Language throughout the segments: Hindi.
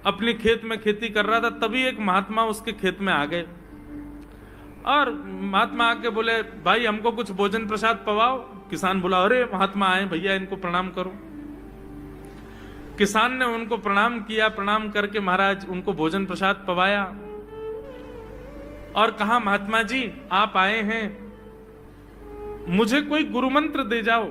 अपने खेत में खेती कर रहा था, तभी एक महात्मा उसके खेत में आ गए और महात्मा आके बोले, भाई हमको कुछ भोजन प्रसाद पवाओ। किसान बोला, अरे महात्मा आए भैया, इनको प्रणाम करो। किसान ने उनको प्रणाम किया, प्रणाम करके महाराज उनको भोजन प्रसाद पवाया और कहा, महात्मा जी आप आए हैं, मुझे कोई गुरु मंत्र दे जाओ।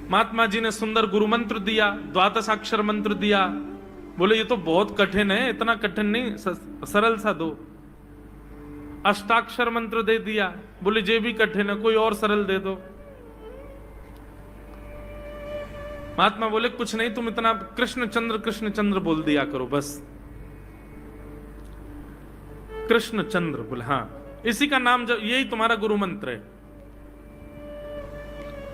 महात्मा जी ने सुंदर गुरु मंत्र दिया, द्वादशाक्षर मंत्र दिया। बोले ये तो बहुत कठिन है, इतना कठिन नहीं, सरल सा दो। अष्टाक्षर मंत्र दे दिया। बोले ये भी कठिन है, कोई और सरल दे दो। महात्मा बोले कुछ नहीं, तुम इतना कृष्ण चंद्र बोल दिया करो बस। कृष्ण चंद्र बोले, हाँ इसी का नाम, जब यही तुम्हारा गुरु मंत्र है।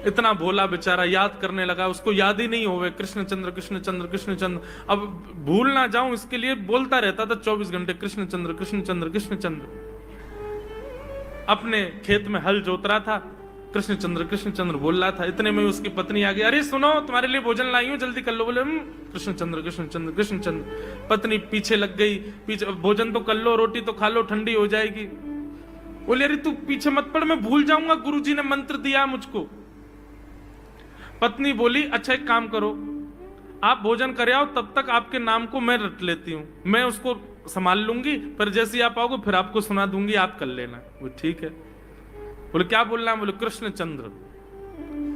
इतना भोला बेचारा याद करने लगा, उसको याद ही नहीं होवे कृष्ण चंद्र कृष्ण चंद्र कृष्ण चंद्र। अब भूल ना जाऊं इसके लिए बोलता रहता था 24 घंटे, कृष्ण चंद्र कृष्ण चंद्र कृष्ण चंद्र। अपने खेत में हल जोत रहा था, कृष्ण चंद्र बोल रहा था। इतने में उसकी पत्नी आ गई, अरे सुनो तुम्हारे लिए भोजन लाई हूं, जल्दी कर लो। बोले कृष्ण चंद्र कृष्ण चंद्र कृष्ण चंद्र। पत्नी पीछे लग गई, पीछे, भोजन तो कर लो, रोटी तो खा लो, ठंडी हो जाएगी। बोले अरे तू पीछे मत पड़, मैं भूल जाऊंगा, गुरुजी ने मंत्र दिया मुझको। पत्नी बोली, अच्छा एक काम करो, आप भोजन कर आओ, तब तक आपके नाम को मैं रट लेती हूं, मैं उसको संभाल लूंगी, पर जैसे ही आप आओगे फिर आपको सुना दूंगी, आप कर लेना। वो ठीक है। बोले क्या बोलना है? बोले कृष्ण चंद्र।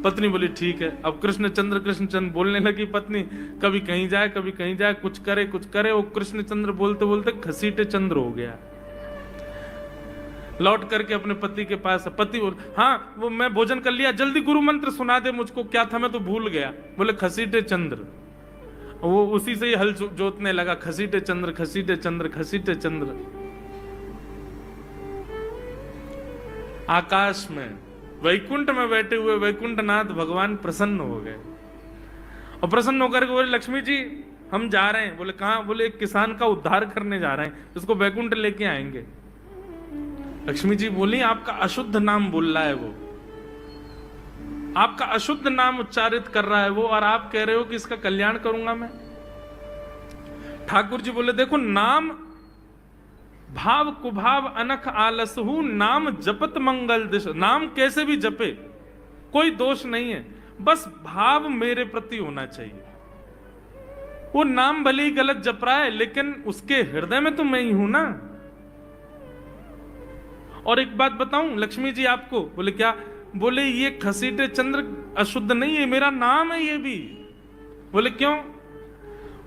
पत्नी बोली ठीक है। अब कृष्ण चंद्र बोलने लगी पत्नी, कभी कहीं जाए कभी कहीं जाए, कुछ करे। वो कृष्ण चंद्र बोलते बोलते घसीटे चंद्र हो गया। लौट करके अपने पति के पास, पति बोल, हाँ वो मैं भोजन कर लिया, जल्दी गुरु मंत्र सुना दे मुझको, क्या था मैं तो भूल गया। बोले घसीटे चंद्र। वो उसी से ही हल जोतने लगा, घसीटे चंद्र घसीटे चंद्र घसीटे चंद्र। आकाश में वैकुंठ में बैठे हुए वैकुंठनाथ भगवान प्रसन्न हो गए और प्रसन्न होकर के बोले, लक्ष्मी जी हम जा रहे हैं। बोले कहां? बोले एक किसान का उद्धार करने जा रहे हैं, उसको वैकुंठ लेके आएंगे। लक्ष्मी जी बोली, आपका अशुद्ध नाम बोल रहा है वो, आपका अशुद्ध नाम उच्चारित कर रहा है वो, और आप कह रहे हो कि इसका कल्याण करूंगा मैं। ठाकुर जी बोले, देखो नाम भाव कुभाव अनख आलसहु, नाम जपत मंगल दिश। नाम कैसे भी जपे कोई दोष नहीं है, बस भाव मेरे प्रति होना चाहिए। वो नाम भले ही गलत जप रहा है, लेकिन उसके हृदय में तो मैं ही हूं ना। और एक बात बताऊं लक्ष्मी जी आपको। बोले क्या? बोले ये घसीटे चंद्र अशुद्ध नहीं है, मेरा नाम है ये भी। बोले क्यों?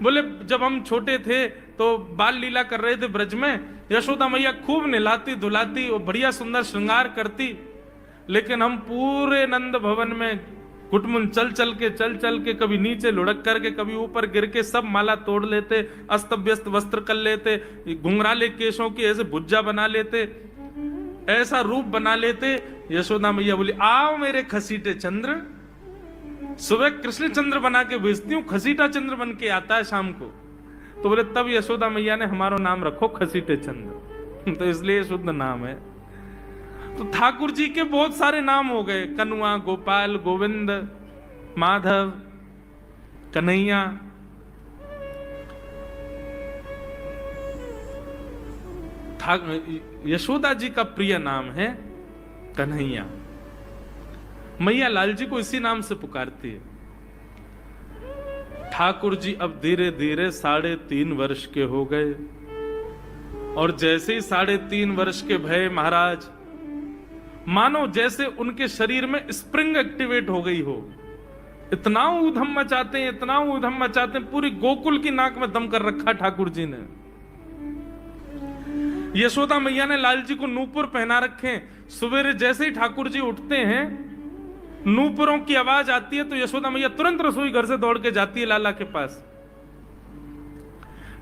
बोले जब हम छोटे थे तो बाल लीला कर रहे थे ब्रज में, यशोदा मैया खूब नहलाती धुलाती और बढ़िया सुंदर श्रृंगार करती, लेकिन हम पूरे नंद भवन में घुटमुन चल चल के कभी नीचे लुढ़क करके कभी ऊपर गिर के सब माला तोड़ लेते, अस्त व्यस्त वस्त्र कर लेते, घुंघराले केशों की ऐसे भुज्जा बना लेते, ऐसा रूप बना लेते। यशोदा मैया बोली, आओ मेरे खसीटे चंद्र, सुबह कृष्ण चंद्र बना के भेजती हूँ, खसीटा चंद्र बन के आता है शाम को। तो बोले तब यशोदा मैया ने हमारा नाम रखो खसीटे चंद्र, तो इसलिए शुद्ध नाम है। तो ठाकुर जी के बहुत सारे नाम हो गए, कनुआ, गोपाल, गोविंद, माधव, कन्हैया। यशोदा जी का प्रिय नाम है कन्हैया। मैया लाल जी को इसी नाम से पुकारती है। ठाकुर जी अब धीरे धीरे 3.5 वर्ष के हो गए, और जैसे ही 3.5 वर्ष के भय महाराज, मानो जैसे उनके शरीर में स्प्रिंग एक्टिवेट हो गई हो। इतना ऊधम मचाते हैं, इतना ऊधम मचाते हैं, पूरी गोकुल की नाक में दम कर रखा ठाकुर जी ने। यशोदा मैया ने लाल जी को नूपुर पहना रखे। सवेरे जैसे ही ठाकुर जी उठते हैं, नूपुरों की आवाज आती है तो यशोदा मैया तुरंत रसोई घर से दौड़ के जाती है लाला के पास।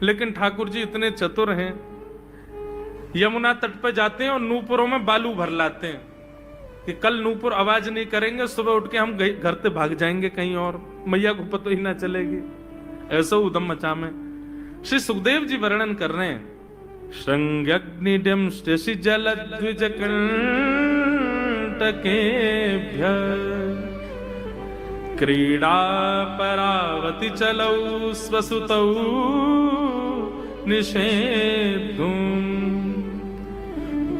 लेकिन ठाकुर जी इतने चतुर हैं, यमुना तट पर जाते हैं और नूपुरों में बालू भर लाते हैं कि कल नूपुर आवाज नहीं करेंगे, सुबह उठ के हम घर से भाग जाएंगे कहीं और, मैया को पता ही ना चलेगी। ऐसा उदम मचा में श्री सुखदेव जी वर्णन कर रहे हैं, श्रृंग्यग्निडम स्टेशि जल द्विजकंटकेभ्य क्रीडा परावति चलौ स्वसुतौ निषेद्धुम्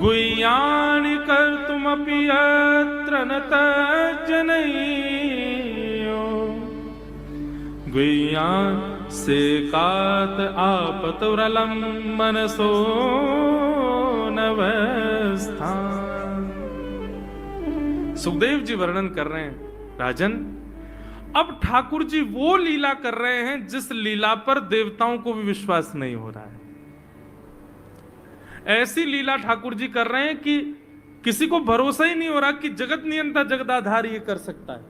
गुह्यानि कर्तुमपि यत्र न तज्जनयो गुह्यान् सेकात आपतुरलं मनसो नवस्थान। सुखदेव जी वर्णन कर रहे हैं, राजन अब ठाकुर जी वो लीला कर रहे हैं जिस लीला पर देवताओं को भी विश्वास नहीं हो रहा है। ऐसी लीला ठाकुर जी कर रहे हैं कि किसी को भरोसा ही नहीं हो रहा कि जगत नियंता जगदाधार ये कर सकता है।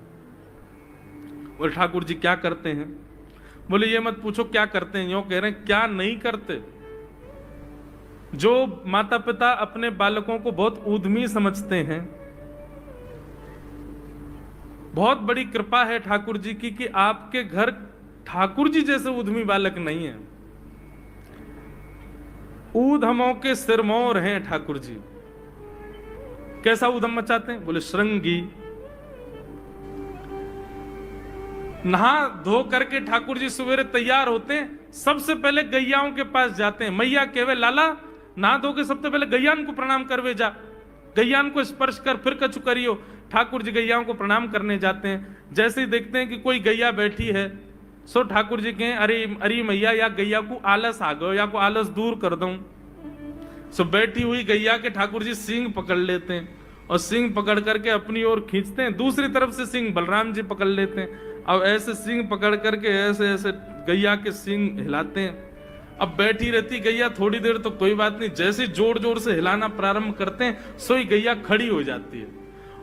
और ठाकुर जी क्या करते हैं? बोले ये मत पूछो क्या करते हैं, यूं कह रहे हैं क्या नहीं करते। जो माता पिता अपने बालकों को बहुत उद्यमी समझते हैं, बहुत बड़ी कृपा है ठाकुर जी की कि आपके घर ठाकुर जी जैसे उद्यमी बालक नहीं है। ऊधमों के सिरमौर हैं ठाकुर जी। कैसा ऊधम मचाते हैं? बोले श्रृंगी। नहा धो करके ठाकुर जी सवेरे तैयार होते हैं, सबसे पहले गैयाओं के पास जाते हैं। मैया कहवे लाला नहा धो के सबसे पहले गैयान को प्रणाम करवे जा, गैयान को स्पर्श कर फिर कछु करियो। ठाकुर जी गैयाओं को प्रणाम करने जाते हैं। जैसे ही देखते हैं कि कोई गैया बैठी है, सो ठाकुर जी कहें अरे अरे मैया या गैया को आलस आ गयो, या को आलस दूर कर दूं। सो बैठी हुई गैया के ठाकुर जी सींग पकड़ लेते हैं और सींग पकड़ करके अपनी ओर खींचते हैं। दूसरी तरफ से सींग बलराम जी पकड़ लेते हैं। अब ऐसे सींग पकड़ करके ऐसे ऐसे गैया के सींग हिलाते हैं। अब बैठी रहती गैया थोड़ी देर तो कोई बात नहीं, जैसे जोर जोर से हिलाना प्रारंभ करते हैं सोई गैया खड़ी हो जाती है।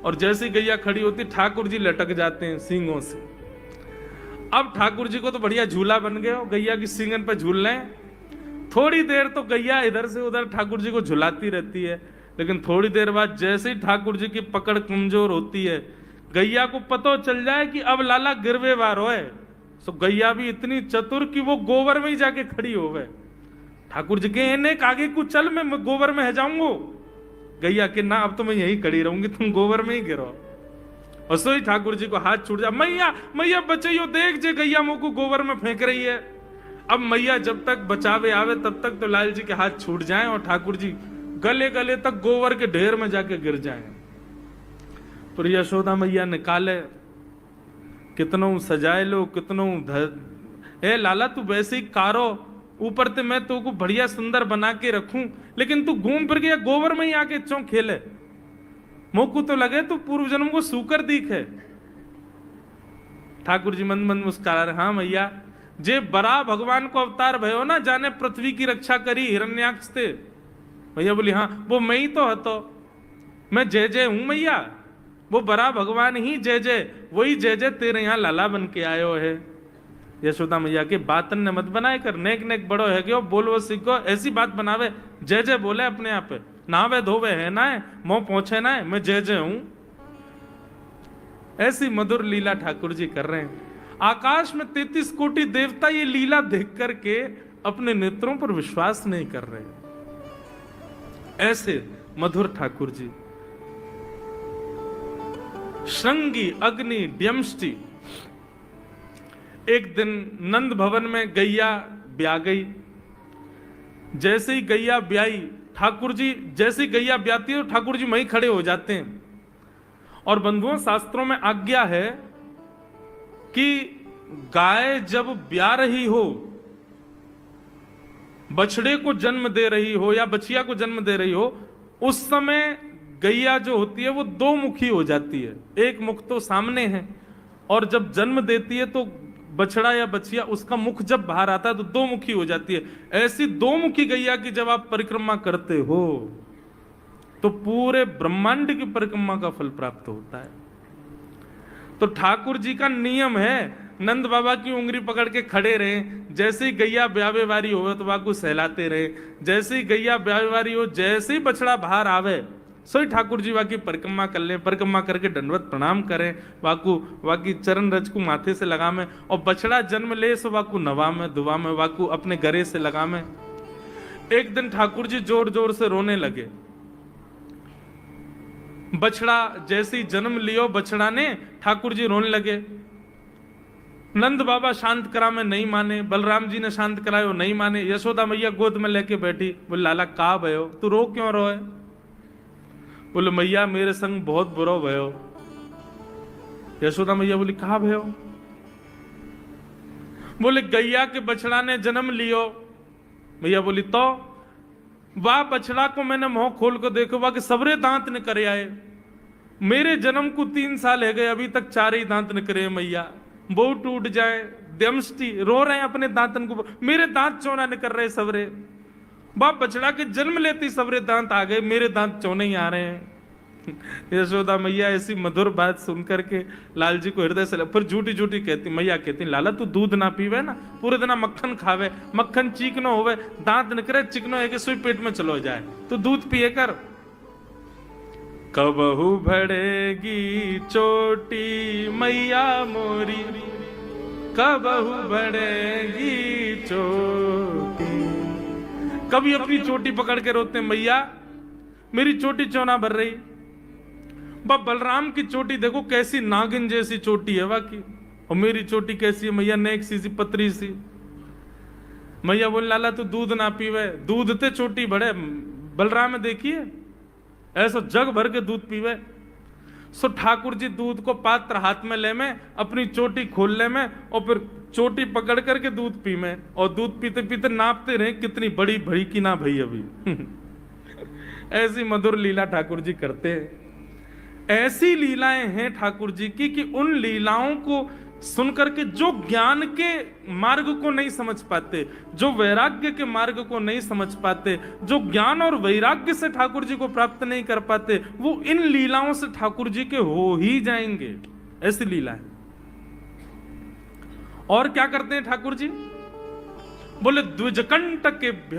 और जैसी गैया खड़ी होती ठाकुर जी लटक जाते हैं सींगों से। अब ठाकुर जी को तो बढ़िया झूला बन गया, गैया की सींगन पर झूल रहे हैं। थोड़ी देर तो गैया इधर से उधर ठाकुर जी को झुलाती रहती है, लेकिन थोड़ी देर बाद जैसे ही ठाकुर जी की पकड़ कमजोर होती है, गैया को पता चल जाए कि अब लाला गिरवे वार होए, तो गैया भी इतनी चतुर कि वो गोबर में ही जाके खड़ी हो गए। ठाकुर जी के इन्हें आगे कुछ चल, मैं गोबर में जाऊंगा। गैया के ना अब तो मैं यही खड़ी रहूंगी, तुम गोबर में ही गिरो। और सोई ठाकुर जी को हाथ छूट जा, मैया मैया बचाइयो, देख जे गैया मुंह को गोबर में फेंक रही है। अब मैया जब तक बचावे आवे तब तक तो लाल जी के हाथ छूट जाएं और ठाकुर जी गले गले तक गोबर के ढेर में जाके गिर जाएं। पर यशोदा मैया निकाले, कितनों सजाए लो, कितनों ए लाला तू वैसे ही कारो, ऊपर से मैं तू को बढ़िया सुंदर बना के रखूं, लेकिन तू घूम फिर गया गोबर में ही आके चौं खेले। मोकू तो लगे तू पूर्व जन्म को सूकर दीख है। ठाकुर जी मंद मंद मुस्कुरा रहे, हाँ मैया जे बरा भगवान को अवतार भयो ना, जाने पृथ्वी की रक्षा करी हिरण्याक्ष थे। भैया बोली हाँ वो मैं ही तो हतो, मैं जय जय हूं मैया, वो बरा भगवान ही जय जय, वही जय जय तेरे यहाँ लाला बन के आयो है। यशोदा मैया के बातन ने मत बनाए कर, नेक नेक बड़ो है क्यों, बोलो सीखो, ऐसी बात बनावे, जय जय बोले अपने आप पे, नहावे धोवे है ना है, मोह पहुंचे ना है, मैं जय जय हूं। ऐसी मधुर लीला ठाकुर जी कर रहे हैं। आकाश में 33 कोटि देवता ये लीला देख करके अपने नेत्रों पर विश्वास नहीं कर रहे। ऐसे मधुर ठाकुर जी। श्रृंगी अग्नि व्यंष्टि। एक दिन नंद भवन में गैया ब्याह गई। जैसे ही गैया ब्याई, ठाकुर जी जैसे गैया ब्याती है ठाकुर जी वहीं खड़े हो जाते हैं। और बंधुओं शास्त्रों में आज्ञा है कि गाय जब ब्याह रही हो, बछड़े को जन्म दे रही हो या बछिया को जन्म दे रही हो, उस समय गैया जो होती है वो दो मुखी हो जाती है। एक मुख तो सामने है, और जब जन्म देती है तो बछड़ा या बछिया उसका मुख जब बाहर आता है तो दो मुखी हो जाती है। ऐसी दो मुखी गैया की जब आप परिक्रमा करते हो तो पूरे ब्रह्मांड की परिक्रमा का फल प्राप्त होता है। तो ठाकुर जी का नियम है, नंद बाबा की उंगली पकड़ के खड़े रहे, जैसे ही गैया ब्यावे वारी हो तो वाकू सहलाते रहे, जैसे ही गैया ब्यावे वारी हो, जैसे ही बछड़ा बाहर आवे सोई ठाकुर जी वाकी परिक्रमा कर लें, परिक्रमा करके दंडवत प्रणाम करें, वाकू वाकी चरण रज को माथे से लगा में, और बछड़ा जन्म ले सो वाकू नवा में दुआ में वाकू अपने गरे से लगा में। एक दिन ठाकुर जी जोर जोर से रोने लगे। बछड़ा जैसे ही जन्म लियो बछड़ा ने, ठाकुर जी रोने लगे। नंद बाबा शांत करा में नहीं माने, बलराम जी ने शांत करायो नहीं माने। यशोदा मैया गोद में लेके बैठी, बोले लाला का भयो, तू रो क्यों रोए? बोले मैया मेरे संग बहुत बुरा भयो। यशोदा मैया बोली कहा भयो? बोले गैया के बछड़ा ने जन्म लियो। मैया बोली तो वाह बछड़ा को मैंने मुंह खोल को देखो वाह के सबरे दांत न करे आए। मेरे जन्म को 3 साल है गए, अभी तक 4 ही दांत न करे मैया। वो टूट जाए दमस्ती रो रहे हैं अपने दांतन को, मेरे दांत चौना न कर रहे सबरे। बाप बछड़ा के जन्म लेते सबरे दांत आ गए, मेरे दांत चौने ही आ रहे हैं। यशोदा मैया ऐसी मधुर बात सुन करके लाल जी को हृदय से फिर झूठी झूठी कहती, मैया कहती लाला तू दूध ना पीवे ना, पूरे दिन मक्खन खावे, मक्खन चीकनो होवे, दांत न करे, चिकनो है कि सुई पेट में चलो जाए, तो दूध पिए कर। कबहू बढ़ेगी चोटी मैया मोरी, कबहू बढ़ेगी चोटी। कभी अपनी चोटी पकड़ के रोते मैया मेरी चोटी चौना भर रही। बलराम की चोटी देखो कैसी नागिन जैसी चोटी है वाकई, और मेरी चोटी कैसी है मैया, नेक सी पतरी सी। मैया बोल लाला तू दूध ना पीवे, दूध ते चोटी बढ़े। बलराम देखिए ऐसा जग भर के दूध पीवे। सो ठाकुर जी दूध को पात्र हाथ में ले में, अपनी चोटी खोल ले में, और फिर चोटी पकड़ करके दूध पी में, और दूध पीते पीते नापते रहे कितनी बड़ी भई की ना भई अभी। ऐसी मधुर लीला ठाकुर जी करते हैं। ऐसी लीलाएं हैं ठाकुर जी की कि उन लीलाओं को सुनकर के जो ज्ञान के मार्ग को नहीं समझ पाते, जो वैराग्य के मार्ग को नहीं समझ पाते, जो ज्ञान और वैराग्य से ठाकुर जी को प्राप्त नहीं कर पाते, वो इन लीलाओं से ठाकुर जी के हो ही जाएंगे। ऐसी लीला है। और क्या करते हैं ठाकुर जी? बोले द्विजकंटकेभ्य